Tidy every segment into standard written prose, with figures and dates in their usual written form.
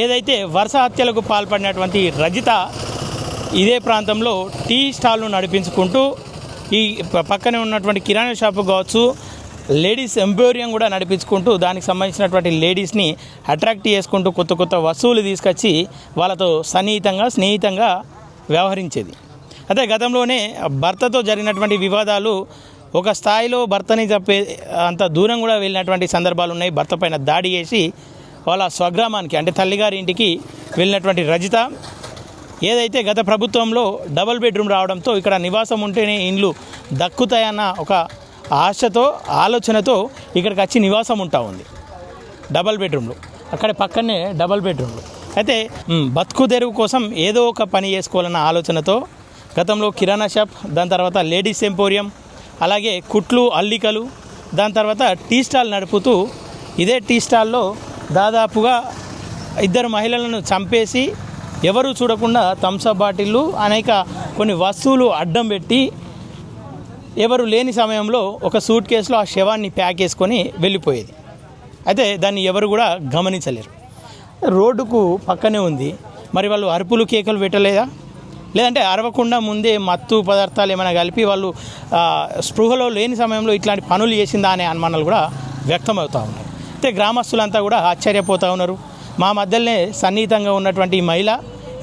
ఏదైతే వరుస హత్యలకు పాల్పడినటువంటి రజిత ఇదే ప్రాంతంలో టీ స్టాల్ను నడిపించుకుంటూ ఈ పక్కనే ఉన్నటువంటి కిరాణా షాపు కావచ్చు, లేడీస్ ఎంపోరియం కూడా నడిపించుకుంటూ దానికి సంబంధించినటువంటి లేడీస్ని అట్రాక్ట్ చేసుకుంటూ కొత్త కొత్త వస్తువులు తీసుకొచ్చి వాళ్ళతో స్నేహితంగా వ్యవహరించేది. అదే గతంలోనే భర్తతో జరిగినటువంటి వివాదాలు ఒక స్థాయిలో భర్తని చెప్పే అంత దూరం కూడా వెళ్ళినటువంటి సందర్భాలు ఉన్నాయి. భర్త పైన దాడి చేసి వాళ్ళ స్వగ్రామానికి అంటే తల్లిగారి ఇంటికి వెళ్ళినటువంటి రజిత ఏదైతే గత ప్రభుత్వంలో డబుల్ బెడ్రూమ్ రావడంతో ఇక్కడ నివాసం ఉంటేనే ఇండ్లు దక్కుతాయన్న ఒక ఆలోచనతో ఇక్కడికి వచ్చి నివాసం ఉంటా ఉంది. డబుల్ బెడ్రూమ్లు అక్కడ పక్కనే డబుల్ బెడ్రూమ్లు అయితే బతుకు తెరువు కోసం ఏదో ఒక పని చేసుకోవాలన్న ఆలోచనతో గతంలో కిరాణా షాప్, దాని తర్వాత లేడీస్ ఎంపోరియం, అలాగే కుట్లు అల్లికలు, దాని తర్వాత టీ స్టాల్ నడుపుతూ ఇదే టీ స్టాల్లో దాదాపుగా 2 మహిళలను చంపేసి ఎవరు చూడకుండా థమ్సప్ బాటిళ్ళు అనేక కొన్ని వస్తువులు అడ్డం పెట్టి ఎవరు లేని సమయంలో ఒక సూట్ కేసులో ఆ శవాన్ని ప్యాక్ చేసుకొని వెళ్ళిపోయేది. అయితే దాన్ని ఎవరు కూడా గమనించలేరు. రోడ్డుకు పక్కనే ఉంది, మరి వాళ్ళు అరుపులు కేకలు పెట్టలేదా? లేదంటే అరవకుండా ముందే మత్తు పదార్థాలు ఏమైనా కలిపి వాళ్ళు స్పృహలో లేని సమయంలో ఇట్లాంటి పనులు చేసిందా అనే అనుమానాలు కూడా వ్యక్తమవుతూ ఉన్నాయి. అయితే గ్రామస్తులంతా కూడా ఆశ్చర్యపోతూ ఉన్నారు. మా మధ్యలోనే సన్నిహితంగా ఉన్నటువంటి ఈ మహిళ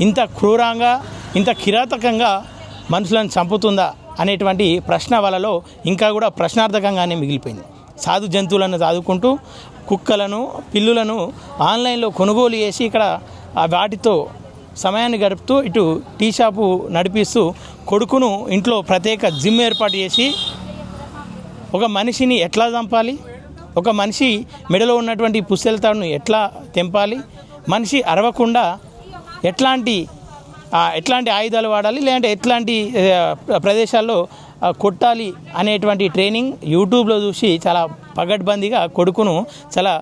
ఇంత క్రూరంగా, ఇంత కిరాతకంగా మనుషులను చంపుతుందా అనేటువంటి ప్రశ్న వాళ్ళలో ఇంకా కూడా ప్రశ్నార్థకంగానే మిగిలిపోయింది. సాధు జంతువులను సాదుకుంటూ కుక్కలను, పిల్లులను ఆన్లైన్లో కొనుగోలు చేసి ఇక్కడ వాటితో సమయాన్ని గడుపుతూ ఇటు టీ షాపు నడిపిస్తూ కొడుకును ఇంట్లో ప్రత్యేక జిమ్ ఏర్పాటు చేసి ఒక మనిషిని ఎట్లా చంపాలి, ఒక మనిషి మెడలో ఉన్నటువంటి పుస్తెలతాడును ఎట్లా తెంపాలి, మనిషి అరవకుండా ఎట్లాంటి ఆయుధాలు వాడాలి, లేదంటే ఎట్లాంటి ప్రదేశాల్లో కొట్టాలి అనేటువంటి ట్రైనింగ్ యూట్యూబ్లో చూసి చాలా పగడ్బందీగా కొడుకును చాలా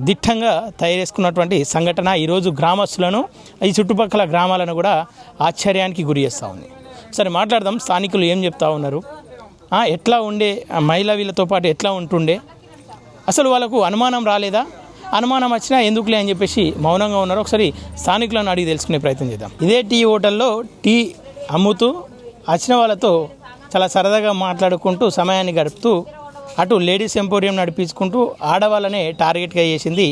దిట్టంగా తయారు చేసుకున్నటువంటి సంఘటన ఈరోజు గ్రామస్తులను, ఈ చుట్టుపక్కల గ్రామాలను కూడా ఆశ్చర్యానికి గురి చేస్తూ ఉంది. సరే మాట్లాడదాం, స్థానికులు ఏం చెప్తా ఉన్నారు, ఎట్లా ఉండే మహిళ వీళ్ళతో పాటు ఎట్లా ఉంటుండే, అసలు వాళ్ళకు అనుమానం రాలేదా, అనుమానం వచ్చినా ఎందుకులే అని చెప్పేసి మౌనంగా ఉన్నారు. ఒకసారి స్థానికులను అడిగి తెలుసుకునే ప్రయత్నం చేద్దాం. ఇదే టీ హోటల్లో టీ అమ్ముతూ వచ్చిన వాళ్ళతో చాలా సరదాగా మాట్లాడుకుంటూ సమయాన్ని గడుపుతూ అటు లేడీస్ ఎంపోరియం నడిపించుకుంటూ ఆడవాళ్ళనే టార్గెట్గా చేసింది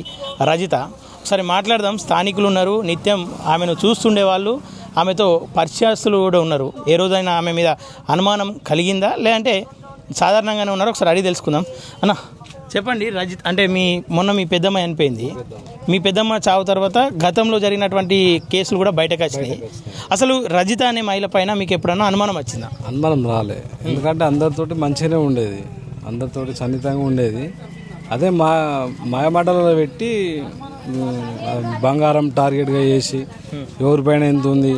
రజిత. ఒకసారి మాట్లాడదాం. స్థానికులు ఉన్నారు, నిత్యం ఆమెను చూస్తుండే వాళ్ళు, ఆమెతో పరిచయస్తులు కూడా ఉన్నారు. ఏ రోజైనా ఆమె మీద అనుమానం కలిగిందా, లేదంటే సాధారణంగానే ఉన్నారు? ఒకసారి అడిగి తెలుసుకుందాం. అన్న చెప్పండి, రజిత అంటే మొన్న మీ పెద్దమ్మ చనిపోయింది. మీ పెద్దమ్మ చావు తర్వాత గతంలో జరిగినటువంటి కేసులు కూడా బయటకు వచ్చినాయి. అసలు రజిత అనే మహిళ పైన మీకు ఎప్పుడన్నా అనుమానం వచ్చిందా? అనుమానం రాలే, ఎందుకంటే అందరితోటి మంచిగానే ఉండేది, అందరితోటి సన్నిహితంగా ఉండేది. అదే మాయమాటలలో పెట్టి బంగారం టార్గెట్గా చేసి ఎవరిపైన ఎంత ఉంది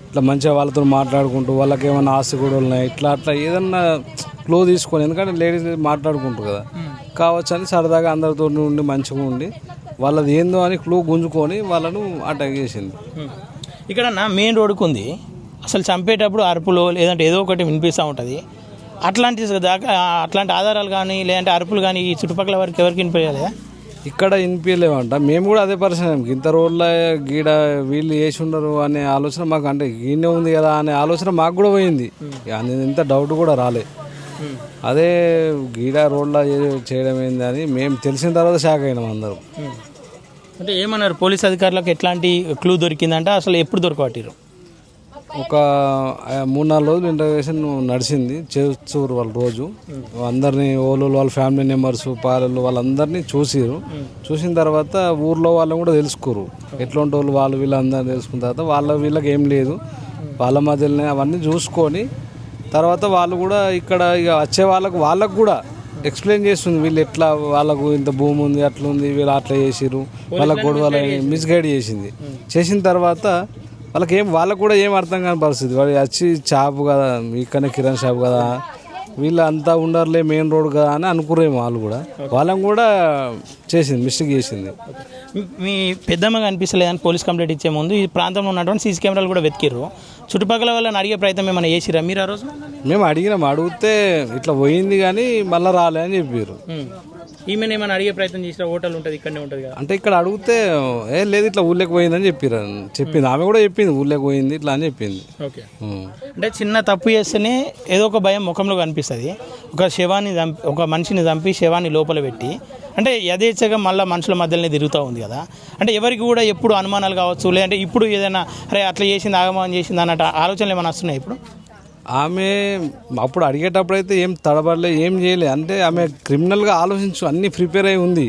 ఇట్లా మంచిగా వాళ్ళతో మాట్లాడుకుంటూ వాళ్ళకి ఏమైనా ఆస్తి కూడా ఉన్నాయి ఇట్లా ఏదన్నా క్లో తీసుకొని, ఎందుకంటే లేడీస్ మాట్లాడుకుంటారు కదా, కావచ్చు అని సరదాగా అందరితో ఉండి మంచిగా ఉండి వాళ్ళది ఏందో అని క్లో గుంజుకొని వాళ్ళను అటాక్ చేసింది. ఇక్కడ మెయిన్ రోడ్డుకు ఉంది, అసలు చంపేటప్పుడు అరుపులు లేదంటే ఏదో ఒకటి వినిపిస్తూ ఉంటుంది. అట్లాంటి ఆధారాలు కానీ లేదంటే అరుపులు కానీ ఈ చుట్టుపక్కల వారికి ఎవరికి వినిపించలేదా? ఇక్కడ వినిపించలేమంట. మేము కూడా అదే పరిస్థితి, ఇంత రోడ్ల గీడ వీళ్ళు వేసి ఉండరు అనే ఆలోచన మాకు, అంటే గీనే ఉంది కదా అనే ఆలోచన మాకు కూడా పోయింది. ఇంత డౌట్ కూడా రాలే. అదే గీడ రోడ్ల చేయడం ఏంది అని మేము తెలిసిన తర్వాత షాక్ అయినాం అందరం. అంటే ఏమన్నారు పోలీస్ అధికారులకు, ఎట్లాంటి క్లూ దొరికిందంటే అసలు ఎప్పుడు దొరకబట్టిరు? ఒక 3-4 రోజులు ఇంటర్వ్యూషన్ నడిచింది, చేస్తారు వాళ్ళు రోజు అందరినీ, వాళ్ళ ఫ్యామిలీ మెంబర్స్ పాలలు వాళ్ళందరినీ చూసిన తర్వాత ఊర్లో వాళ్ళని కూడా తెలుసుకోరు, ఎట్లాంటి వాళ్ళు వీళ్ళందరినీ తెలుసుకున్న తర్వాత వీళ్ళకి ఏం లేదు వాళ్ళ మధ్యలోనే అవన్నీ చూసుకొని తర్వాత వాళ్ళు కూడా ఇక్కడ ఇక వచ్చే వాళ్ళకు కూడా ఎక్స్ప్లెయిన్ చేస్తుంది, వీళ్ళు ఎట్లా వాళ్ళకు ఇంత భూమి ఉంది అట్లా ఉంది వీళ్ళు అట్లా చేసిరు, వాళ్ళకు గొడవలు మిస్గైడ్ చేసిన తర్వాత వాళ్ళకు కూడా ఏం అర్థం కాని పరిస్థితి. వాడు వచ్చి షాపు కదా, ఇక్కడనే కిరాణా షాప్ కదా, వీళ్ళు అంతా ఉండరులే మెయిన్ రోడ్ కదా అని అనుకురేమో వాళ్ళు కూడా, వాళ్ళని కూడా మిస్టేక్ చేసింది. మీ పెద్దమ్మ కనిపిస్తలేదని పోలీస్ కంప్లైంట్ ఇచ్చే ముందు ఈ ప్రాంతంలో ఉన్నటువంటి సీసీ కెమెరాలు కూడా వెతికిర్రు, చుట్టుపక్కల వాళ్ళని అడిగే ప్రయత్నం ఏమైనా చేసిరా మీరు ఆ రోజు? మేము అడిగితే ఇట్లా పోయింది కానీ మళ్ళీ రాలే అని చెప్పారు. ఈమెను ఏమైనా అడిగే ప్రయత్నం చేసిన హోటల్ ఉంటుంది ఇక్కడనే ఉంటుంది కదా అంటే ఇక్కడ అడిగితే ఏం లేదు ఇట్లా ఊళ్ళోకి పోయిందని చెప్పింది ఆమె కూడా చెప్పింది ఊళ్ళోకి పోయింది ఇట్లా అని చెప్పింది. ఓకే. అంటే చిన్న తప్పు చేస్తేనే ఏదో ఒక భయం ముఖంలో కనిపిస్తుంది. ఒక మనిషిని చంపి శవాన్ని లోపల పెట్టి అంటే యథేచ్ఛగా మళ్ళీ మనుషుల మధ్యలోనే తిరుగుతూ ఉంది కదా. అంటే ఎవరికి కూడా ఎప్పుడు అనుమానాలు కావచ్చు, లేదంటే ఇప్పుడు ఏదైనా అరే అట్లా చేసింది ఆగమనం చేసింది అన్నట్టు ఆలోచనలు ఏమైనా వస్తున్నాయి ఇప్పుడు? ఆమె అప్పుడు అడిగేటప్పుడు అయితే ఏం తడబడలే, ఏం చేయలే. అంటే ఆమె క్రిమినల్గా ఆలోచించు అన్నీ ప్రిపేర్ అయి ఉంది.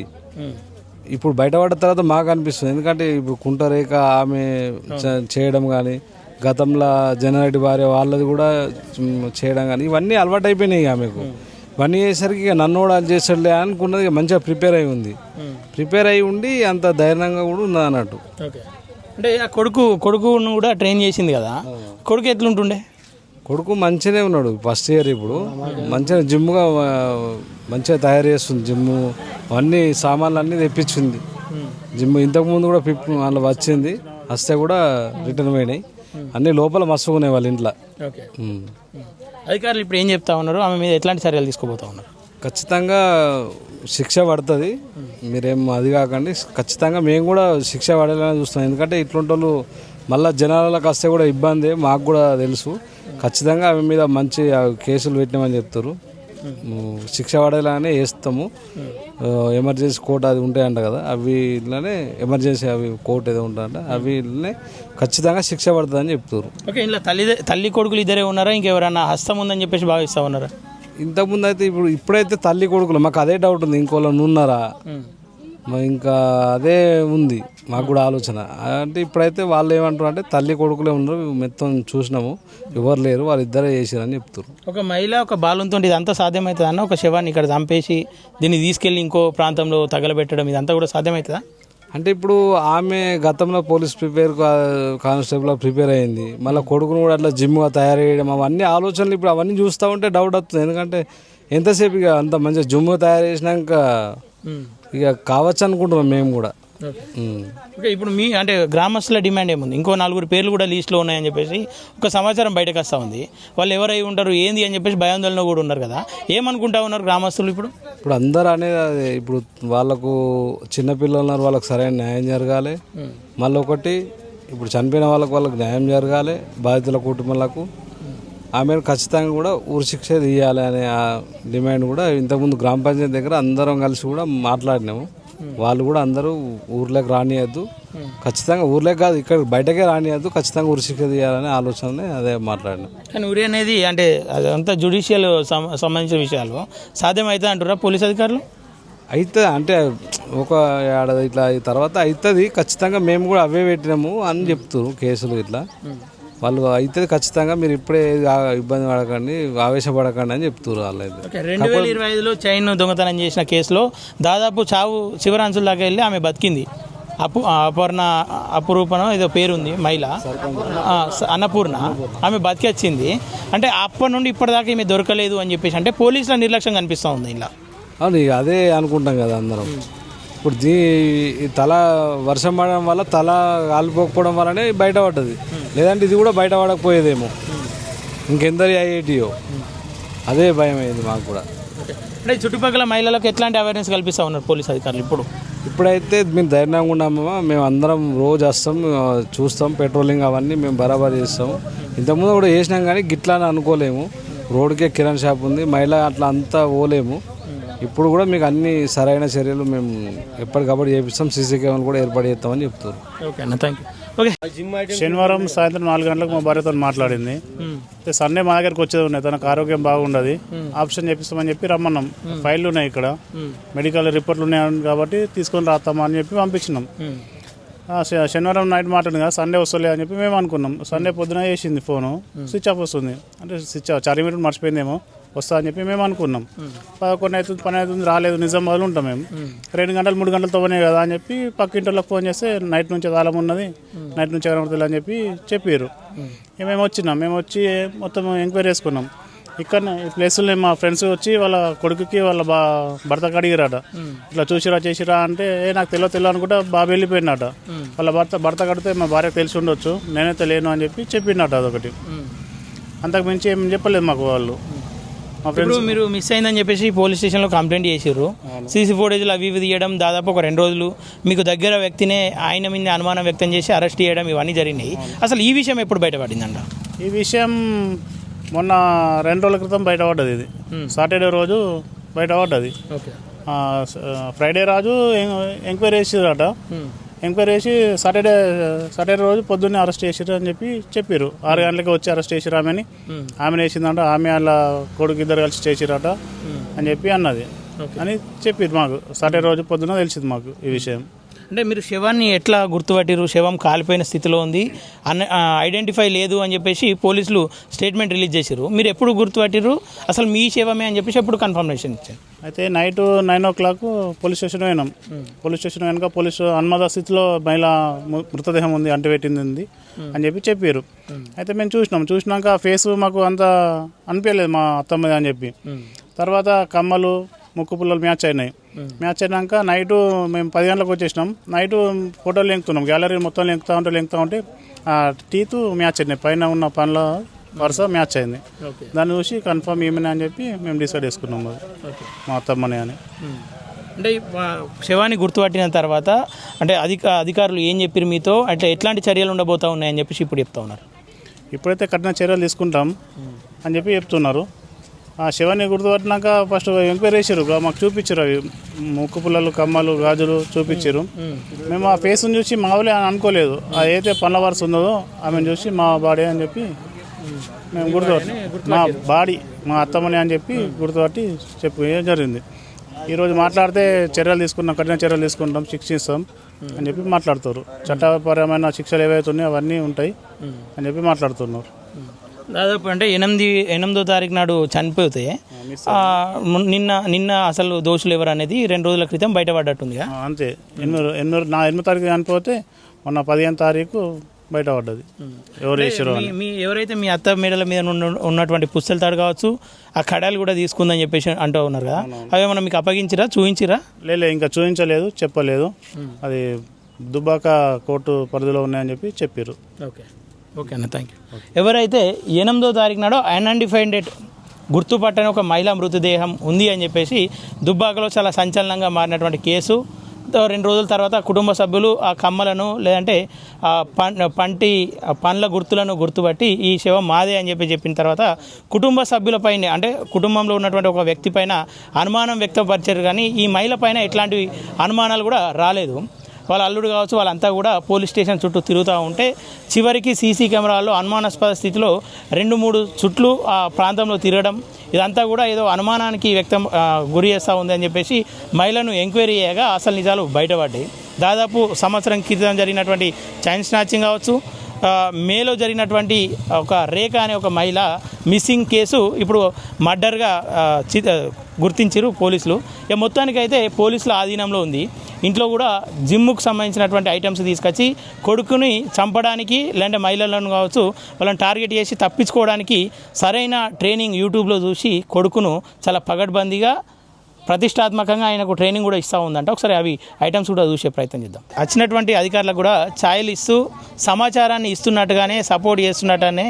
ఇప్పుడు బయటపడ్డ తర్వాత మాకు అనిపిస్తుంది. ఎందుకంటే ఇప్పుడు కుంటరేఖ ఆమె చేయడం కానీ, గతంలో జనారెడ్డి భార్య వాళ్ళది కూడా చేయడం కానీ ఇవన్నీ అలవాటు అయిపోయినాయి ఆమెకు. ఇవన్నీ చేసరికి ఇక నన్ను కూడా చేస్తాడులే అనుకున్నది. మంచిగా ప్రిపేర్ అయి ఉంది. ప్రిపేర్ అయి ఉండి అంత ధైర్యంగా కూడా ఉన్నది అన్నట్టు. ఓకే. అంటే కొడుకును కూడా ట్రైన్ చేసింది కదా, కొడుకు ఎట్లుంటుండే? కొడుకు మంచిగానే ఉన్నాడు. ఫస్ట్ ఇయర్ ఇప్పుడు మంచిగా జిమ్గా మంచిగా తయారు చేస్తుంది. జిమ్ అన్నీ సామాన్లు అన్నీ తెప్పించింది. జిమ్ ఇంతకుముందు కూడా వాళ్ళు వచ్చింది, వస్తే కూడా రిటర్న్ పోయినాయి. అన్నీ లోపల మస్తుగా ఉన్నాయి వాళ్ళ ఇంట్లో. ఓకే. అధికారులు ఇప్పుడు ఏం చెప్తా ఉన్నారు, ఆమె మీద ఎట్లాంటి చర్యలు తీసుకోబోతా ఉన్నారు? ఖచ్చితంగా శిక్ష పడుతుంది. మీరేం అది కాకండి, ఖచ్చితంగా మేము కూడా శిక్ష పడేలానే చూస్తాం. ఎందుకంటే ఇట్లాంటి వాళ్ళు మళ్ళీ జనాలకు వస్తే కూడా ఇబ్బంది, మాకు కూడా తెలుసు. ఖచ్చితంగా ఆమె మీద మంచి కేసులు పెట్టినామని చెప్తారు. శిక్ష పడేలానే వేస్తాము. ఎమర్జెన్సీ కోర్టు అది ఉంటాయంట కదా, అవిలోనే ఎమర్జెన్సీ అవి కోర్టు ఏదో ఉంటాయంట, అవినే ఖచ్చితంగా శిక్ష పడుతుందని చెప్తారు. ఓకే. ఇలా తల్లి కొడుకులు ఇద్దరే ఉన్నారా, ఇంకెవరన్నా హస్తం ఉందని చెప్పేసి భావిస్తూ ఉన్నారా? ఇంతకుముందు అయితే ఇప్పుడైతే తల్లి కొడుకులు మాకు అదే డౌట్ ఉంది, ఇంకోళ్ళని ఉన్నారా ఇంకా అదే ఉంది మాకు కూడా ఆలోచన. అంటే ఇప్పుడైతే వాళ్ళు ఏమంటారు అంటే తల్లి కొడుకులే ఉన్నారు, మొత్తం చూసినాము ఎవరు లేరు, వాళ్ళిద్దరే చేసారని చెప్తారు. ఒక మహిళ ఒక బాలుంతో ఇదంతా సాధ్యమవుతుంది అన్న? ఒక శవాన్ని ఇక్కడ చంపేసి దీన్ని తీసుకెళ్ళి ఇంకో ప్రాంతంలో తగలబెట్టడం ఇదంతా కూడా సాధ్యమవుతుందా? అంటే ఇప్పుడు ఆమె గతంలో పోలీస్ కానిస్టేబుల్ ప్రిపేర్ అయింది, మళ్ళీ కొడుకును కూడా అట్లా జిమ్గా తయారు చేయడం, అవన్నీ ఆలోచనలు ఇప్పుడు అవన్నీ చూస్తూ ఉంటే డౌట్ వస్తుంది. ఎందుకంటే ఎంతసేపు ఇక అంత మంచిగా జిమ్గా తయారు చేసినాక ఇక కావచ్చు అనుకుంటున్నాం మేము కూడా. ఓకే. ఇప్పుడు మీ అంటే గ్రామస్తుల డిమాండ్ ఏముంది? ఇంకో 4 పేర్లు కూడా లీస్ట్లో ఉన్నాయని చెప్పేసి ఒక సమాచారం బయటకు వస్తూ ఉంది. వాళ్ళు ఎవరై ఉంటారు ఏంది అని చెప్పేసి భయాందోళన కూడా ఉన్నారు కదా, ఏమనుకుంటా ఉన్నారు గ్రామస్తులు ఇప్పుడు? ఇప్పుడు అందరూ అనేది అదే, ఇప్పుడు వాళ్ళకు చిన్నపిల్లలు ఉన్నారు, వాళ్ళకి సరైన న్యాయం జరగాలి. మళ్ళీ ఒకటి ఇప్పుడు చనిపోయిన వాళ్ళకి న్యాయం జరగాలి. బాధితుల కుటుంబాలకు ఆమెను ఖచ్చితంగా కూడా ఊరి శిక్ష తీయాలి అనే ఆ డిమాండ్ కూడా ఇంతకుముందు గ్రామ పంచాయతీ దగ్గర అందరం కలిసి కూడా మాట్లాడినాము. వాళ్ళు కూడా అందరూ ఊర్లోకి రానియద్దు, ఖచ్చితంగా ఊర్లోకి కాదు ఇక్కడ బయటకే రానియద్దు, ఖచ్చితంగా ఊరి శిక్ష తీయాలనే ఆలోచననే అదే మాట్లాడినాం. కానీ ఊరి అనేది అంటే అదంతా జ్యుడిషియల్ సంబంధించిన విషయాలు సాధ్యమవుతుంది అంటారా పోలీస్ అధికారులు? అయితే అంటే ఒక ఏడాది ఇట్లా తర్వాత అవుతుంది ఖచ్చితంగా, మేము కూడా అవే పెట్టినాము అని చెప్తారు కేసులు ఇట్లా. వాళ్ళు అవుతుంది ఖచ్చితంగా, మీరు ఇప్పుడే ఇబ్బంది పడకండి, ఆవేశపడకండి అని చెప్తారు వాళ్ళు. అయితే 2025లో చైన్ దొంగతనం చేసిన కేసులో దాదాపు చివరాంచుల దాకా వెళ్ళి ఆమె బతికింది. అపురూపణ ఏదో పేరుంది మహిళ, అన్నపూర్ణ, ఆమె బతికొచ్చింది. అంటే అప్పటి నుండి ఇప్పటిదాకా ఈమె దొరకలేదు అని చెప్పేసి అంటే పోలీసుల నిర్లక్ష్యం కనిపిస్తూ ఉంది ఇలా. అవును, అదే అనుకుంటాం కదా అందరం. ఇప్పుడు తల వర్షం పడడం వల్ల తల కాలిపోకపోవడం వల్లనే బయటపడ్డది, లేదంటే ఇది కూడా బయటపడకపోయేదేమో, ఇంకెందరి ఐఐటియో. అదే భయం అయింది మాకు కూడా. అంటే చుట్టుపక్కల మహిళలకు ఎట్లాంటి అవేర్నెస్ కల్పిస్తూ ఉన్నారు పోలీస్ అధికారులు ఇప్పుడైతే మేము ధైర్యంగా ఉన్నామా, మేము అందరం రోజు వస్తాం, చూస్తాం, పెట్రోలింగ్ అవన్నీ మేము బరాబర్ చేస్తాము. ఇంతకుముందు కూడా చేసినాం కానీ గిట్లా అని అనుకోలేము. రోడ్డుకే కిరాణా షాప్ ఉంది, మహిళ అట్లా అంతా పోలేము. ఇప్పుడు కూడా మీకు అన్ని సరైన చర్యలు మేము ఎప్పటికప్పుడు చేపిస్తాం, సీసీ కెమెరాలు కూడా ఏర్పాటు చేస్తామని చెప్తారు. ఓకే అన్న, థ్యాంక్ యూ. ఓకే. శనివారం సాయంత్రం 4 గంటలకు మా భార్యతో మాట్లాడింది. సండే మా దగ్గరకు వచ్చేది ఉన్నాయి, తనకు ఆరోగ్యం బాగుండదు, ఆప్షన్ చేపిస్తామని చెప్పి రమ్మన్నాం. ఫైళ్ళు ఉన్నాయి ఇక్కడ, మెడికల్ రిపోర్ట్లు ఉన్నాయి కాబట్టి తీసుకొని రాస్తామా అని చెప్పి పంపించినాం. శనివారం నైట్ మాట్లాడింది కదా, సండే వస్తలే అని చెప్పి మేము అనుకున్నాం. సండే పొద్దున చేసింది ఫోను, స్విచ్ ఆఫ్ వస్తుంది. అంటే స్విచ్ ఆఫ్ చార్జింగ్ పెట్టి మర్చిపోయిందేమో, వస్తా అని చెప్పి మేము అనుకున్నాం. 11 అవుతుంది, 12 అవుతుంది, రాలేదు. నిజామాబాద్లో ఉంటాం మేము. 2 గంటలు 3 గంటలతో పోయినాయి కదా అని చెప్పి పక్కింటికి ఫోన్ చేస్తే నైట్ నుంచి తాళం ఉన్నది, నైట్ నుంచి కనబడుతుంది అని చెప్పి చెప్పారు. మేము వచ్చినాం, మేము వచ్చి మొత్తం ఎంక్వైరీ చేసుకున్నాం. ఇక్కడ ఈ ప్లేస్లో మా ఫ్రెండ్స్ వచ్చి వాళ్ళ కొడుకుకి వాళ్ళ భర్తకు అడిగిరాట, ఇట్లా చూసిరా చేసిరా అంటే నాకు తెలియదు అనుకుంటా బాబు వెళ్ళిపోయినట. వాళ్ళ భర్త కడితే మా భార్యకు తెలిసి ఉండొచ్చు, నేనైతే లేను అని చెప్పి చెప్పిండట. అదొకటి, అంతకు మించి ఏం చెప్పలేదు మాకు వాళ్ళు. మా ఫ్రెండ్స్ ఇప్పుడు మీరు మిస్ అయిందని చెప్పేసి పోలీస్ స్టేషన్లో కంప్లైంట్ చేసారు. సీసీ ఫుటేజ్లు అవి ఇవి తీయడం దాదాపు ఒక 2 రోజులు మీకు దగ్గర వ్యక్తినే ఆయన మీద అనుమానం వ్యక్తం చేసి అరెస్ట్ చేయడం ఇవన్నీ జరిగినాయి. అసలు ఈ విషయం ఎప్పుడు బయటపడిందంట? ఈ విషయం మొన్న 2 రోజుల క్రితం బయటపడ్డది. ఇది సాటర్డే రోజు బయటపడ్డది. ఫ్రైడే రోజు ఎంక్వైరీ చేసిరట. ఎంక్వైరీ చేసి సాటర్డే రోజు పొద్దున్నే అరెస్ట్ చేసిరు అని చెప్పారు. 6 గంటలకి వచ్చి అరెస్ట్ చేసిరు ఆమెని వేసిందంట. ఆమె వాళ్ళ కొడుకు ఇద్దరు కలిసి చేసిరట అని చెప్పి అన్నది అని చెప్పారు మాకు. సాటర్డే రోజు పొద్దున తెలిసింది మాకు ఈ విషయం. అంటే మీరు శవాన్ని ఎట్లా గుర్తుపట్టిరు? శవం కాలిపోయిన స్థితిలో ఉంది, ఐడెంటిఫై లేదు అని చెప్పేసి పోలీసులు స్టేట్మెంట్ రిలీజ్ చేశారు. మీరు ఎప్పుడు గుర్తుపట్టిరు? అసలు మీ శవమే అని చెప్పేసి ఎప్పుడు కన్ఫర్మేషన్ ఇచ్చారు? అయితే నైట్ 9 o'clock పోలీస్ స్టేషన్ పోయినాం. పోలీస్ స్టేషన్ వెనుక పోలీసు అనుమత స్థితిలో మహిళ మృతదేహం ఉంది, అంటుపెట్టింది ఉంది అని చెప్పారు. అయితే మేము చూసినాక ఫేస్ మాకు అంత అనిపించలేదు మా అత్తమ్మది అని చెప్పి. తర్వాత కమ్మలు ముక్కు పుల్లలు మ్యాచ్ అయినాయి. మ్యాచ్ అయినాక నైటు మేము 10 గంటలకు వచ్చేసినాం. నైటు ఫోటోలు లెంకుతున్నాం, గ్యాలరీ మొత్తం లెంకుతూ ఉంటే ఆ టీతు మ్యాచ్ అయినాయి. పైన ఉన్న పనుల వరుస మ్యాచ్ అయింది. దాన్ని చూసి కన్ఫర్మ్ ఏమని అని చెప్పి మేము డిసైడ్ చేసుకున్నాం అది మా అత్తమ్మని అని. అంటే శవాన్ని గుర్తుపట్టిన తర్వాత అంటే అధికారులు ఏం చెప్పారు మీతో? అంటే ఎట్లాంటి చర్యలు ఉండబోతా ఉన్నాయని చెప్పేసి ఇప్పుడు చెప్తా ఉన్నారు. ఇప్పుడైతే కఠిన చర్యలు తీసుకుంటాం అని చెప్పి చెప్తున్నారు. ఆ శవాన్ని గుర్తుపట్టినాక ఫస్ట్ ఎంక్వైరీ చేశారు, మాకు చూపించారు. అవి ముక్కు పుల్లలు కమ్మలు గాజులు చూపించారు. మేము ఆ ఫేస్ని చూసి మావులే అని అనుకోలేదు. ఏదైతే పనుల వరుస ఉందో ఆమెను చూసి మా బాడీ అని చెప్పి మేము గుర్తుపట్టి మా బాడీ మా అత్తమ్మని అని చెప్పి గుర్తుపట్టి జరిగింది. ఈరోజు మాట్లాడితే కఠిన చర్యలు తీసుకుంటాం, శిక్షిస్తాం అని చెప్పి మాట్లాడుతారు. చట్టపరమైన శిక్షలు ఏవైతే ఉన్నాయో అవన్నీ ఉంటాయి అని చెప్పి మాట్లాడుతున్నారు. దాదాపు అంటే 8వ తారీఖు నాడు చనిపోతే నిన్న అసలు దోషులు ఎవరు అనేది 2 రోజుల క్రితం బయటపడ్డట్టుంది. అంతే. 8వ తారీఖు చనిపోతే మొన్న 15వ తారీఖు బయటపడ్డది ఎవరు చేసారో. ఎవరైతే మీ అత్త మేడల మీద ఉన్నటువంటి పుస్తల తాడు కావచ్చు, ఆ కడాలు కూడా తీసుకుందని చెప్పేసి అంటూ ఉన్నారు కదా, అవి ఏమన్నా మీకు అప్పగించిరా, చూపించిరా? లేదు, ఇంకా చూపించలేదు, చెప్పలేదు. అది దుబ్బాక కోర్టు పరిధిలో ఉన్నాయని చెప్పారు. ఓకే అన్న, థ్యాంక్ యూ. ఎవరైతే 8వ తారీఖు నాడు అన్ఐడెంటిఫైడ్ డెత్ గుర్తుపట్టని ఒక మహిళా మృతదేహం ఉంది అని చెప్పేసి దుబ్బాకలో చాలా సంచలనంగా మారినటువంటి కేసు. 2 రోజుల తర్వాత కుటుంబ సభ్యులు ఆ కమ్మలను లేదంటే పండ్ల గుర్తులను గుర్తుపట్టి ఈ శవం మాదే అని చెప్పిన తర్వాత కుటుంబ సభ్యులపైన అంటే కుటుంబంలో ఉన్నటువంటి ఒక వ్యక్తి పైన అనుమానం వ్యక్తపరిచారు. కానీ ఈ మహిళ పైన ఎట్లాంటి అనుమానాలు కూడా రాలేదు. వాళ్ళ అల్లుడు కావచ్చు వాళ్ళంతా కూడా పోలీస్ స్టేషన్ చుట్టూ తిరుగుతూ ఉంటే చివరికి సీసీ కెమెరాల్లో అనుమానాస్పద స్థితిలో 2-3 చుట్లు ఆ ప్రాంతంలో తిరగడం, ఇదంతా కూడా ఏదో అనుమానానికి గురి చేస్తూ ఉంది అని చెప్పేసి మహిళను ఎంక్వైరీ చేయగా అసలు నిజాలు బయటపడ్డాయి. దాదాపు సంవత్సరం క్రితం జరిగినటువంటి చైన్ స్నాచింగ్ కావచ్చు, మేలో జరిగినటువంటి ఒక రేఖ అనే ఒక మహిళ మిస్సింగ్ కేసు ఇప్పుడు మర్డర్గా గుర్తించారు పోలీసులు. ఇక మొత్తానికైతే పోలీసుల ఆధీనంలో ఉంది. ఇంట్లో కూడా జిమ్ముకు సంబంధించినటువంటి ఐటమ్స్ తీసుకొచ్చి కొడుకుని చంపడానికి లేదంటే మహిళలను కావచ్చు వాళ్ళని టార్గెట్ చేసి తప్పించుకోవడానికి సరైన ట్రైనింగ్ యూట్యూబ్లో చూసి కొడుకును చాలా పగడ్బందీగా ప్రతిష్టాత్మకంగా ఆయనకు ట్రైనింగ్ కూడా ఇస్తూ ఉందంట. ఒకసారి అవి ఐటమ్స్ కూడా చూసే ప్రయత్నం చేద్దాం. వచ్చినటువంటి అధికారులకు కూడా ఛాయలు ఇస్తూ సమాచారాన్ని ఇస్తున్నట్టుగానే సపోర్ట్ చేస్తున్నట్టుగానే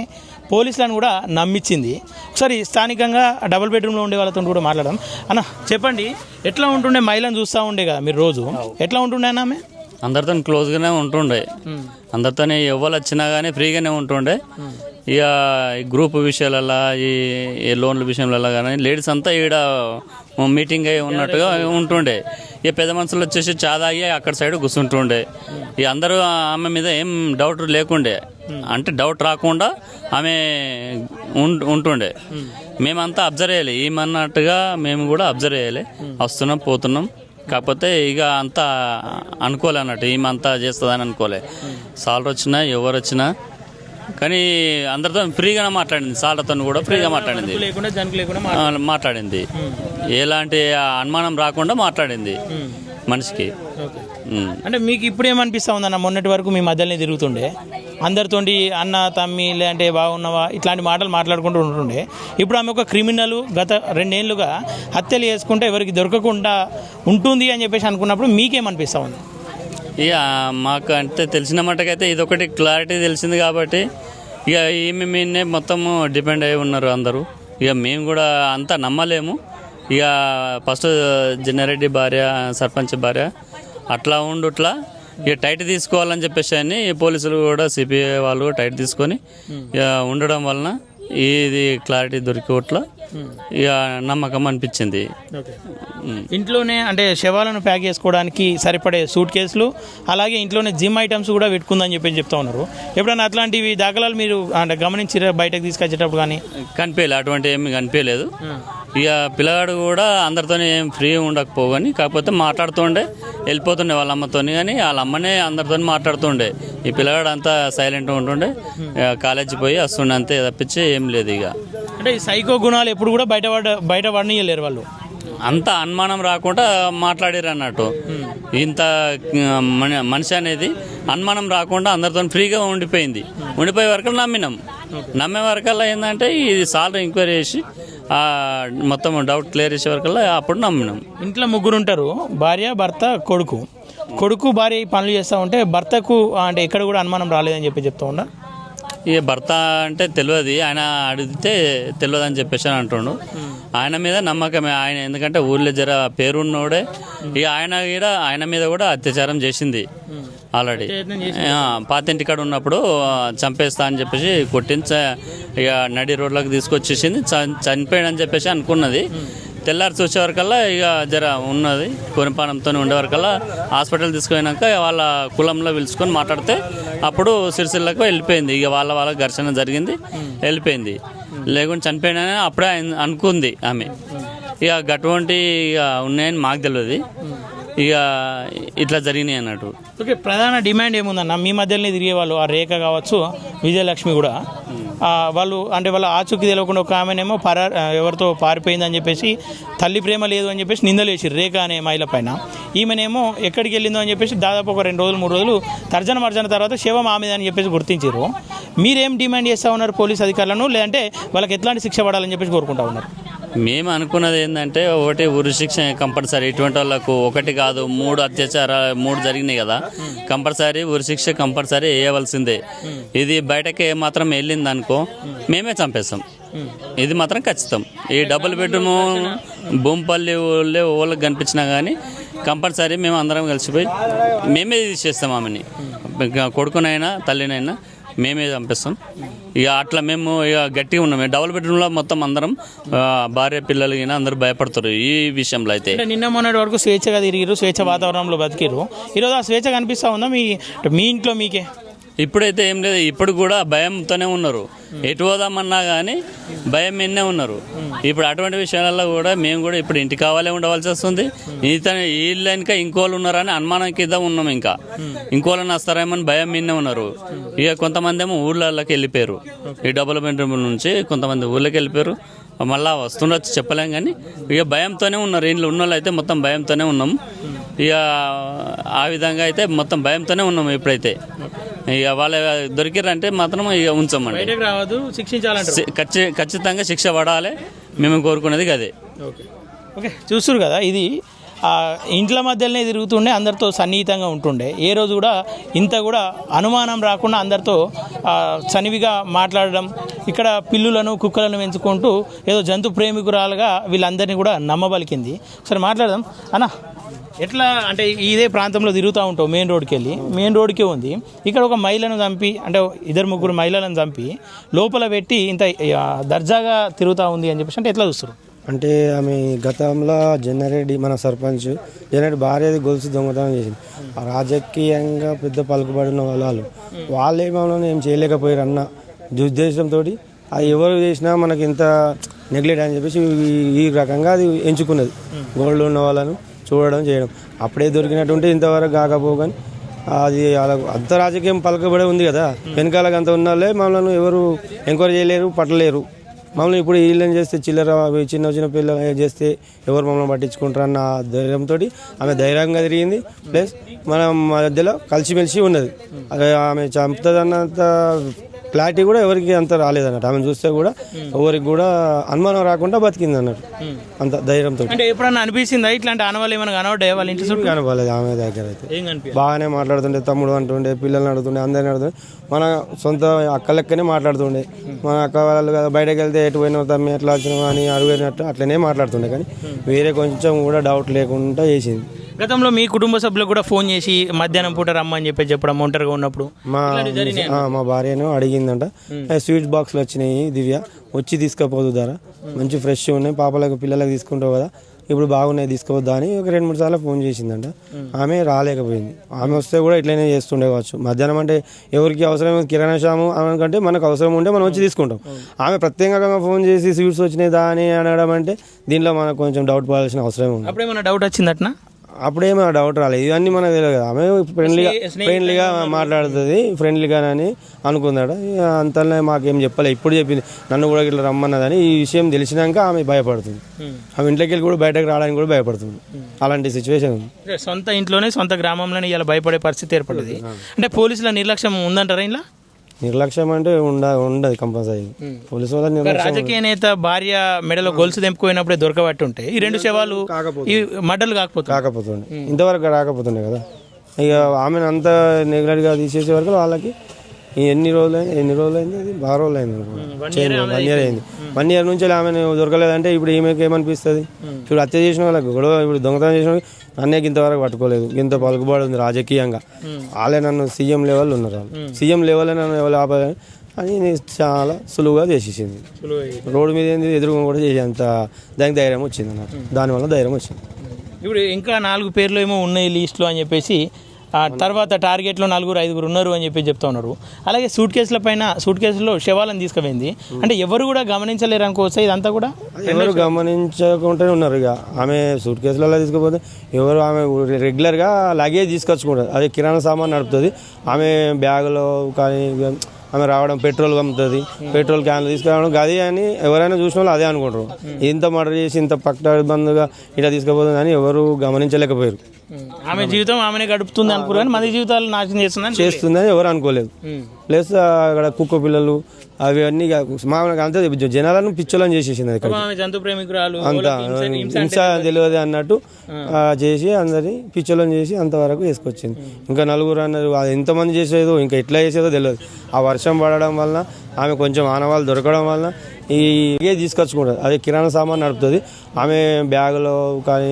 పోలీసులను కూడా నమ్మించింది. ఒకసారి స్థానికంగా డబుల్ బెడ్రూమ్లో ఉండే వాళ్ళతో కూడా మాట్లాడదాం. అన్న చెప్పండి, ఎట్లా ఉంటుండే? మహిళను చూస్తూ ఉండే కదా మీరు రోజు, ఎట్లా ఉంటుండే అన్న? ఆమె అందరితో క్లోజ్గానే ఉంటుండే, అందరితో ఎవరు వచ్చినా కానీ ఫ్రీగానే ఉంటుండే. ఇక ఈ గ్రూప్ విషయాలలో ఈ లోన్ల విషయంలో కానీ లేడీస్ అంతా ఈడ మీటింగ్ అయి ఉన్నట్టుగా ఉంటుండే. ఇక పెద్ద మనుషులు వచ్చేసి చాదాగి అక్కడ సైడ్ కూర్చుంటుండే. ఇక అందరూ ఆమె మీద ఏం డౌట్ లేకుండే, అంటే డౌట్ రాకుండా ఆమె ఉంటుండే. మేమంతా అబ్జర్వ్ చేయాలి, ఏమన్నట్టుగా మేము కూడా అబ్జర్వ్ చేయాలి. వస్తున్నాం పోతున్నాం, కాకపోతే ఇక అంతా అనుకోలే అన్నట్టు, ఏమంతా చేస్తుందని అనుకోలే. సాలరీ వచ్చినా ఎవరు వచ్చినా కానీ అందరితో ఫ్రీగానే మాట్లాడింది. సాలతో కూడా ఫ్రీగా మాట్లాడింది, మాట్లాడింది. ఎలాంటి అనుమానం రాకుండా మాట్లాడింది మనిషికి. అంటే మీకు ఇప్పుడు ఏమనిపిస్తా ఉందన్న? మొన్నటి వరకు మీ మధ్యలోనే తిరుగుతుండే, అందరితోటి అన్న తమ్మి లేదంటే బాగున్నావా ఇట్లాంటి మాటలు మాట్లాడుకుంటూ ఉంటుండే. ఇప్పుడు ఆమె ఒక క్రిమినల్, గత 2 ఏళ్ళుగా హత్యలు చేసుకుంటే ఎవరికి దొరకకుండా ఉంటుంది అని చెప్పేసి అనుకున్నప్పుడు మీకేమనిపిస్తూ ఉంది? ఇక మాకు అంటే తెలిసిన మట్టుకైతే ఇదొకటి క్లారిటీ తెలిసింది కాబట్టి ఇక ఈమె మీదనే మొత్తము డిపెండ్ అయి ఉన్నారు అందరూ. ఇక మేము కూడా అంతా నమ్మలేము. ఇక ఫస్ట్ జన్నారెడ్డి భార్య, సర్పంచ్ భార్య అట్లా ఉండుట్లా ఇక టైట్ తీసుకోవాలని చెప్పేసి అని పోలీసులు కూడా సిపిఐ వాళ్ళు కూడా టైట్ తీసుకొని ఇక ఉండడం వలన ఇది క్లారిటీ దొరికేట్లా ఇక నమ్మకం అనిపించింది. ఇంట్లోనే అంటే శవాలను ప్యాక్ చేసుకోవడానికి సరిపడే సూట్ కేసులు, అలాగే ఇంట్లోనే జిమ్ ఐటమ్స్ కూడా పెట్టుకుందని చెప్పి చెప్తా ఉన్నారు. ఎప్పుడన్నా అట్లాంటివి దాఖలాలు మీరు అంటే గమనించారా బయటకు తీసుకొచ్చేటప్పుడు? కానీ కనిపించలేదు, అటువంటి ఏమి కనిపించలేదు. ఇక పిల్లగాడు కూడా అందరితో ఏం ఫ్రీ ఉండకపోగాని కాకపోతే మాట్లాడుతుండే వెళ్ళిపోతుండే వాళ్ళ అమ్మతోని, కానీ వాళ్ళ అమ్మనే అందరితో మాట్లాడుతుండే. ఈ పిల్లగాడు అంతా సైలెంట్గా ఉంటుండే, కాలేజీ పోయి వస్తుండే అంతే తప్పించి ఏం లేదు. ఇక అంటే ఈ సైకో గుణాలు ఎప్పుడు కూడా బయట పడనీయలేరు వాళ్ళు, అంత అనుమానం రాకుండా మాట్లాడారు అన్నట్టు. ఇంత మనిషి అనేది అనుమానం రాకుండా అందరితో ఫ్రీగా ఉండిపోయే వరకు నమ్మే వరకల్లా ఏంటంటే ఇది సాల్వ్ ఎంక్వైరీ చేసి మొత్తం డౌట్ క్లియర్ చేసే వరకల్లా అప్పుడు నమ్మినాం. ఇంట్లో ముగ్గురు ఉంటారు, భార్య, భర్త, కొడుకు భార్య పనులు చేస్తూ ఉంటే భర్తకు అంటే ఎక్కడ కూడా అనుమానం రాలేదని చెప్తా ఉన్నా. ఇక భర్త అంటే తెలియదు, ఆయన అడిగితే తెలియదు అని చెప్పేసి అని అంటుండు. ఆయన మీద నమ్మకమే ఆయన, ఎందుకంటే ఊర్లో జర పేరున్నోడే. ఇక ఆయన మీద కూడా అత్యాచారం చేసింది ఆల్రెడీ. పాతింటి కాడ ఉన్నప్పుడు చంపేస్తా అని చెప్పేసి కొట్టించ ఇక నడి రోడ్లకు తీసుకొచ్చేసింది, చనిపోయాడని చెప్పేసి అనుకున్నది. తెల్లారి చూసే వరకల్లా ఇక జర ఉన్నది కొనిపానంతో ఉండే వరకల్లా హాస్పిటల్ తీసుకుపోయినాక వాళ్ళ కులంలో పిలుచుకొని మాట్లాడితే అప్పుడు సిరిసిల్లకు వెళ్ళిపోయింది. ఇక వాళ్ళ ఘర్షణ జరిగింది, వెళ్ళిపోయింది. లేకుంటే చనిపోయినా అప్పుడే అనుకుంది ఆమె. ఇక అటువంటి ఇక ఉన్నాయని మాకు తెలియదు. ఇక ఇట్లా జరిగినాయి అన్నట్టు. ఓకే, ప్రధాన డిమాండ్ ఏముందన్న? మీ మధ్యలోనే తిరిగే వాళ్ళు ఆ రేఖ కావచ్చు, విజయలక్ష్మి కూడా వాళ్ళు అంటే వాళ్ళ ఆచూకీ తెలియకుండా ఒక ఆమెనేమో ఎవరితో పారిపోయిందని చెప్పేసి, తల్లి ప్రేమ లేదు అని చెప్పేసి నిందలేసారు రేఖ అనే మహిళ పైన. ఈమెనేమో ఎక్కడికి వెళ్ళిందో అని చెప్పేసి దాదాపు ఒక 2 రోజులు 3 రోజులు తర్జన తర్వాత శవం ఆమెది అని చెప్పేసి గుర్తించారు. మీరేం డిమాండ్ చేస్తూ ఉన్నారు పోలీస్ అధికారులను? లేదంటే వాళ్ళకి ఎట్లాంటి శిక్ష పడాలని చెప్పేసి కోరుకుంటా ఉన్నారు? మేము అనుకున్నది ఏంటంటే ఒకటి ఉరి శిక్ష కంపల్సరీ. ఇటువంటి వాళ్ళకు 1 కాదు 3 అత్యాచారాలు 3 జరిగినాయి కదా, కంపల్సరీ ఉరి శిక్ష కంపల్సరీ వేయవలసిందే. ఇది బయటకి మాత్రం వెళ్ళింది అనుకో మేమే చంపేస్తాం, ఇది మాత్రం ఖచ్చితం. ఈ డబుల్ బెడ్రూమ్ బొంపల్లి వాళ్ళకి కనిపించినా కానీ కంపల్సరీ మేము అందరం కలిసిపోయి మేమే తీసేస్తాం ఆమెని, కొడుకునైనా తల్లినైనా మేమే చంపేస్తాం. ఇక అట్లా మేము ఇక గట్టిగా ఉన్నాం. డబుల్ బెడ్రూమ్లో మొత్తం అందరం భార్య పిల్లలు అయినా అందరూ భయపడతారు ఈ విషయంలో. అయితే నిన్న మొన్నటి వరకు స్వేచ్ఛగా తిరిగిరు, స్వేచ్ఛ వాతావరణంలో బతికిరు. ఈరోజు ఆ స్వేచ్ఛ కనిపిస్తూ ఉందా మీ ఇంట్లో మీకే? ఇప్పుడైతే ఏం లేదు, ఇప్పుడు కూడా భయంతోనే ఉన్నారు. ఎటు పోదామన్నా కానీ భయం మీదనే ఉన్నారు. ఇప్పుడు అటువంటి విషయాలలో కూడా మేము కూడా ఇప్పుడు ఇంటి కావాలే ఉండవలసి వస్తుంది. వీళ్ళ ఇంకా ఇంకోళ్ళు ఉన్నారని అనుమానం కింద ఉన్నాం. ఇంకా ఇంకోళ్ళని వస్తారేమని భయం మీదనే ఉన్నారు. ఇక కొంతమంది ఏమో ఊళ్ళకి వెళ్ళిపోయారు, ఈ డబుల్ బెడ్రూమ్ నుంచి కొంతమంది ఊళ్ళకి వెళ్ళిపోయారు. మళ్ళీ వస్తుండొచ్చు చెప్పలేం, కానీ ఇక భయంతోనే ఉన్నారు. ఇంట్లో ఉన్న వాళ్ళు అయితే మొత్తం భయంతోనే ఉన్నాం. ఇక ఆ విధంగా అయితే మొత్తం భయంతోనే ఉన్నాము ఇప్పుడైతే. ఇక వాళ్ళు దొరికిరంటే మాత్రం ఇక ఉంచమండి, ఖచ్చితంగా శిక్ష పడాలి. మేము కోరుకునేది అదే. ఓకే, చూస్తున్నారు కదా, ఇది ఇంట్ల మధ్యలోనే తిరుగుతుండే, అందరితో సన్నిహితంగా ఉంటుండే. ఏ రోజు కూడా ఇంత కూడా అనుమానం రాకుండా అందరితో సన్నివిగా మాట్లాడడం, ఇక్కడ పిల్లులను కుక్కలను పెంచుకుంటూ ఏదో జంతు ప్రేమికురాలుగా వీళ్ళందరినీ కూడా నమ్మబలికింది. ఒకసారి మాట్లాడదాం అన్న. ఎట్లా అంటే ఇదే ప్రాంతంలో తిరుగుతూ ఉంటావు, మెయిన్ రోడ్కే ఉంది. ఇక్కడ ఒక మహిళను చంపి, అంటే 2-3 మహిళలను చంపి లోపల పెట్టి ఇంత దర్జాగా తిరుగుతూ ఉంది అని చెప్పేసి అంటే ఎట్లా చూస్తారు? అంటే ఆమె గతంలో జన్నారెడ్డి మన సర్పంచ్ జన్నారెడ్డి భార్యది గొలుసు దొంగతనం చేసింది. రాజకీయంగా పెద్ద పలుకుబడిన వాళ్ళు ఏమన్నా ఏం చేయలేకపోయారు అన్న దురుద్దేశంతో అది ఎవరు చేసినా మనకి ఇంత నెగ్లెక్ట్ అని చెప్పేసి ఈ రకంగా అది ఎంచుకున్నది. గోల్డ్ ఉన్న వాళ్ళను చూడడం చేయడం అప్పుడే దొరికినట్టుంటే ఇంతవరకు కాకపోగాని అది అంత రాజకీయం పలకబడే ఉంది కదా, వెనకాలకు అంత ఉన్నోళ్ళే మమ్మల్ని ఎవరు ఎంక్వైరీ చేయలేరు, పట్టలేరు. మమ్మల్ని ఇప్పుడు వీళ్ళని చేస్తే చిల్లర చిన్న పిల్లలు చేస్తే ఎవరు మమ్మల్ని పట్టించుకుంటారు అన్న ధైర్యంతో ఆమె ధైర్యంగా తిరిగింది. ప్లస్ మన మధ్యలో కలిసిమెలిసి ఉన్నది. ఆమె చంపుతుందన్నంత క్లారిటీ కూడా ఎవరికి అంత రాలేదన్నట్టు. ఆమెను చూస్తే కూడా ఎవరికి కూడా అనుమానం రాకుండా బతికింది అన్నట్టు, అంత ధైర్యంతో. అంటే ఎప్పుడన్నా అనిపిస్తుందా ఇట్లాంటి ఆనవాళ్ళు ఏమైనా కనబడ్డా వాళ్ళ ఇంటి చుట్టూ? కనపడలేదు ఆమె దగ్గర అయితే. ఏం కనిపి బాగానే మాట్లాడుతుండే, తమ్ముడు అంటుండే, పిల్లల్ని అడుగుతుండే, అందరిని అడుగుతుండే, మన సొంత అక్క లెక్కనే మాట్లాడుతుండే. మన అక్క వాళ్ళు కదా బయటకు వెళ్తే ఎటు పోయినావు తమ్మి ఎట్లా వచ్చినావు అని అడుగునట్టు అట్లనే మాట్లాడుతుండే. కానీ వేరే కొంచెం కూడా డౌట్ లేకుండా చేసింది. గతంలో మీ కుటుంబ సభ్యులకు కూడా ఫోన్ చేసి మధ్యాహ్నం పూట రమ్మని చెప్పడం ఒంటరిగా ఉన్నప్పుడు మా భార్యను అడిగిందంట, స్వీట్ బాక్స్లు వచ్చినాయి దివ్య, వచ్చి తీసుకపోదు ధర, మంచి ఫ్రెష్ ఉన్నాయి, పాపలకు పిల్లలకు తీసుకుంటావు కదా, ఇప్పుడు బాగున్నాయి తీసుకుపోద్దా అని ఒక 2-3 సార్లు ఫోన్ చేసిందంట. ఆమె రాలేకపోయింది. ఆమె వస్తే కూడా ఇట్లనే చేస్తుండే కావచ్చు. మధ్యాహ్నం అంటే ఎవరికి అవసరం కిరాణా షాము అనుకంటే మనకు అవసరం ఉంటే మనం వచ్చి తీసుకుంటాం. ఆమె ప్రత్యేకంగా ఫోన్ చేసి స్వీట్స్ వచ్చినాయి దా అని అనడం అంటే దీనిలో మనకు కొంచెం డౌట్ పడాల్సిన అవసరం ఉంది. అప్పుడేమైనా డౌట్ వచ్చిందట్నా? అప్పుడేమో డౌట్ రాలేదు. ఇవన్నీ మనకు తెలియదు కదా. ఆమె ఫ్రెండ్లీగా మాట్లాడుతుంది, ఫ్రెండ్లీగానని అనుకుందాడ. అంతనే మాకేం చెప్పలే. ఇప్పుడు చెప్పింది నన్ను కూడా ఇట్లా రమ్మన్నదని. ఈ విషయం తెలిసినాక ఆమె భయపడుతుంది. ఆమె ఇంట్లోకి వెళ్ళి కూడా బయటకు రావడానికి కూడా భయపడుతుంది. అలాంటి సిచ్యువేషన్ ఉంది. సొంత ఇంట్లోనే సొంత గ్రామంలోనే ఇలా భయపడే పరిస్థితి ఏర్పడింది. అంటే పోలీసుల నిర్లక్ష్యం ఉందంటారా ఇలా? నిర్లక్ష్యం అంటే ఉండదు కంపల్సరీ. పోలీసు వాళ్ళ నిర్లక్ష్యం. రాజకీయ నేత భార్య మెడలో గొలుసు తెంపుకోయినప్పుడే దొరకబట్టి ఉంటే ఈ 2 శవాలు ఈ మడ్డలు కాకపోతుండే, ఇంతవరకు రాకపోతుండే కదా. ఇక ఆమెను అంత నెగ్లెక్ట్గా తీసేసే వరకు వాళ్ళకి ఎన్ని రోజులైంది అది బాగా రోజులు అయింది. 1 ఇయర్ అయింది. 1 ఇయర్ నుంచి ఆమెను దొరకలేదంటే ఇప్పుడు ఈమెకి ఏమనిపిస్తుంది? ఇప్పుడు హత్య చేసిన వాళ్ళకి గొడవ, ఇప్పుడు దొంగతనం చేసిన వాళ్ళకి నన్నేకి ఇంతవరకు పట్టుకోలేదు. ఇంత పలుకుబడి ఉంది రాజకీయంగా. వాళ్ళే నన్ను సీఎం లెవెల్ ఉన్నారు. వాళ్ళు సీఎం లెవెల్ నన్ను ఎవరు ఆపాలని అని చాలా సులువుగా చేసేసింది. రోడ్డు మీద ఏంది ఎదురుగా కూడా చేసేంత దానికి ధైర్యం వచ్చింది అన్నట్టు. దానివల్ల ధైర్యం వచ్చింది. ఇప్పుడు ఇంకా 4 పేర్లు ఏమో ఉన్నాయి లిస్టులో అని చెప్పేసి, ఆ తర్వాత టార్గెట్లో 4-5 ఉన్నారు అని చెప్పి చెప్తా ఉన్నారు. అలాగే సూట్ కేసులో శవాలను తీసుకుపోయింది. అంటే ఎవరు కూడా గమనించలేరు అనుకోవచ్చు. ఇదంతా కూడా ఎవరు గమనించకుండానే ఉన్నారు. ఇక ఆమె సూట్ కేసులలో తీసుకుపోతే ఎవరు, ఆమె రెగ్యులర్గా లగేజ్ తీసుకొచ్చుకుంటారు. అదే కిరాణా సామాన్ నడుపుతుంది. ఆమె బ్యాగులో కానీ ఆమె రావడం, పెట్రోల్ అమ్ముతుంది, పెట్రోల్ క్యాన్లు తీసుకురావడం, గది అని ఎవరైనా చూసిన వాళ్ళు అదే అనుకుంటారు. ఇంత మర్డర్ చేసి ఇంత పక్క బంధుగా ఇట్లా తీసుకుపోతుంది అని ఎవరు గమనించలేకపోయారు. ఆమె జీవితం ఆమెనే గడుపుతుంది అనుకోరు, కానీ మంది జీవితాలు నాశనం చేస్తుందని ఎవరు అనుకోలేదు. ప్లస్ అక్కడ కుక్క పిల్లలు అవి అన్నీ మామూలుగా అంతా జనాలను పిచ్చోళ్ళని చేసేసింది. జంతు ప్రేమికురాలు అంతా హింస తెలియదు అన్నట్టు చేసి అందరినీ పిచ్చోళ్ళని చేసి అంతవరకు వేసుకొచ్చింది. ఇంకా 4 అన్నారు. అది ఎంతమంది చేసేదో ఇంకా ఎట్లా చేసేదో తెలియదు. ఆ వర్షం పడడం వలన ఆమె కొంచెం ఆనవాళ్ళు దొరకడం వలన ఈ తీసుకొచ్చుకుంటుంది. అదే కిరాణా సామాన్ నడుపుతుంది. ఆమె బ్యాగులో కానీ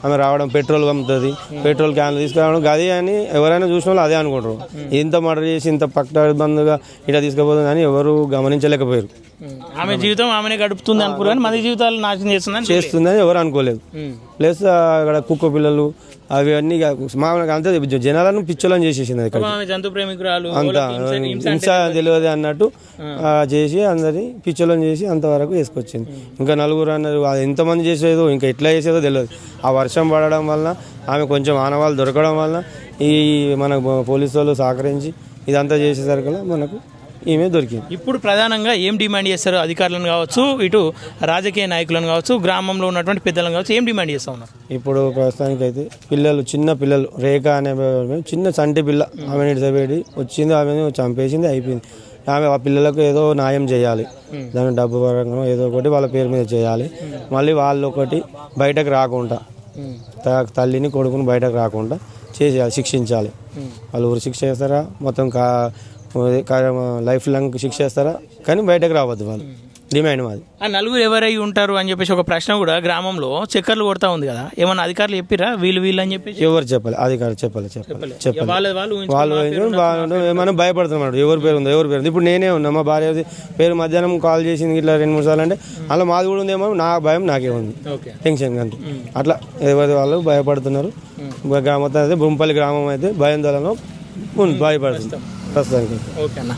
ఆమె రావడం, పెట్రోల్ అమ్ముతుంది, పెట్రోల్ క్యాన్లు తీసుకురావడం, గది అని ఎవరైనా చూసిన వాళ్ళు అదే అనుకుంటారు. ఇంత మర్డర్ చేసి ఇంత పక్క బంధుగా ఇట్లా తీసుకుపోతుంది అని ఎవరు గమనించలేకపోయారు. ఆమె జీవితం ఆమెనే గడుపుతుంది అనుకోరు, కానీ మంది జీవితాలు నాశనం చేస్తుందని ఎవరు అనుకోలేదు. ప్లస్ అక్కడ కుక్క పిల్లలు అవి అన్నీ మామూలుగా అంతా జనాలను పిచ్చోళ్ళని చేసేసింది. జంతు ప్రేమికురాలు అంతా హింస తెలియదు అన్నట్టు చేసి అందరినీ పిచ్చోళ్ళని చేసి అంతవరకు వేసుకొచ్చింది. ఇంకా 4 అన్నారు. అది ఎంతమంది చేసేదో ఇంకా ఎట్లా చేసేదో తెలియదు. ఆ వర్షం పడడం వలన ఆమె కొంచెం ఆనవాళ్ళు దొరకడం వలన ఈ మన పోలీసు వాళ్ళు సహకరించి ఇదంతా చేసేసరికి మనకు ఈమె దొరికింది. ఇప్పుడు ప్రధానంగా ఏం డిమాండ్ చేస్తారు? అధికారులను కావచ్చు, ఇటు రాజకీయ నాయకులను కావచ్చు, గ్రామంలో ఉన్నటువంటి పెద్దలను కావచ్చు, ఏం డిమాండ్ చేస్తూ ఉన్నారు? ఇప్పుడు ప్రస్తుతానికి అయితే చిన్న పిల్లలు రేఖ అనే చిన్న చంటి పిల్ల, ఆమె నిడిసబెట్టి వచ్చింది, ఆమెను చంపేసింది, అయిపోయింది. ఆమె ఆ పిల్లలకు ఏదో న్యాయం చేయాలి. దాని డబ్బు పరంగా ఏదో ఒకటి వాళ్ళ పేరు మీద చేయాలి. మళ్ళీ వాళ్ళు ఒకటి బయటకు రాకుండా, తల్లిని కొడుకుని బయటకు రాకుండా చేసేయాలి, శిక్షించాలి. వాళ్ళు ఊరు శిక్ష చేస్తారా, మొత్తం లైఫ్ లాంగ్ శిక్ష చేస్తారా, కానీ బయటకు రావద్దు. వాళ్ళు డిమాండ్ మాది. ఆ 4 ఎవరై ఉంటారు అని చెప్పేసి ఒక ప్రశ్న కూడా గ్రామంలో చక్కర్లు కొడతా ఉంది కదా. ఏమన్నా అధికారులు చెప్పిరా వీళ్ళు అని చెప్పేసి? ఎవరు చెప్పాలి, అధికారులు చెప్పాలి. వాళ్ళు ఏమైనా భయపడుతున్నారు. ఎవరి పేరు ఉందో ఎవరి పేరు. ఇప్పుడు నేనే ఉన్నా, మా భార్య పేరు మధ్యాహ్నం కాల్ చేసింది ఇట్లా 2-3 సార్లు అంటే అలా మాది కూడా ఉందేమో, నా భయం నాకే ఉంది, టెన్షన్ కంటే. అట్లా ఎవరి వాళ్ళు భయపడుతున్నారు. మొత్తం అయితే బొంపల్లి గ్రామం అయితే భయాందోళనలో భయపడుతుంది ప్రస్తుతానికి. ఓకే అన్న.